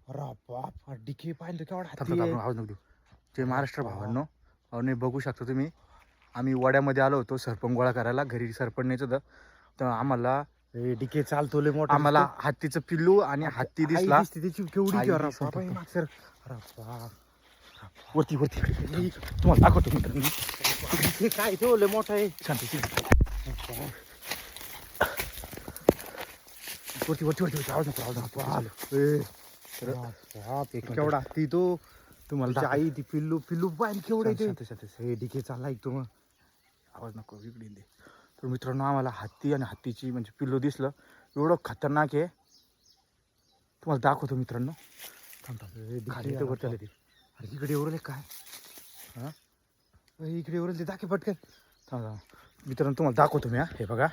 अरे बाप डिके पाहिलं केवढा थांब हत्ती थांब, आहे. आपण आवाज नको देऊ. जे महाराष्ट्र भावांनो आणि बघू शकता तुम्ही, आम्ही वड्यामध्ये आलो होतो सरपण गोळा करायला, घरी सरपण न्यायचं होतं. तर आम्हाला डिके चालतो लय मोठा आम्हाला दिसतो. हत्तीचं पिल्लू आणि हत्ती आई दिसला. दिसते त्याची केवढी आई की अरे दिसते बाप फक्त. मागसर. अरे बाप वरती वरती तुम्हाला दाखवतो मित्रांनो. हे काय तो लय मोठा आहे. शांत वरती वरती वरती आवाज नको, आवाज नको. बाप बाप एक केवढा हत्ती तो. तुम्हाला त्याची आई ती पिल्लू पिल्लू पाहिलं केवढं शांत, ते. शांत, शांत. हे डिके चालला ऐकतो मग. आवाज नको इकडे दे. तर मित्रांनो आम्हाला हत्ती आणि हत्तीची म्हणजे पिल्लू दिसलं. एवढं खतरनाक आहे, तुम्हाला दाखवतो मित्रांनो. खाली तर वरती आले ते. अरे इकडे उरले काय. हां इकडे उरले दाखे पटकन. मित्रांनो तुम्हाला दाखवतो मी. हे बघा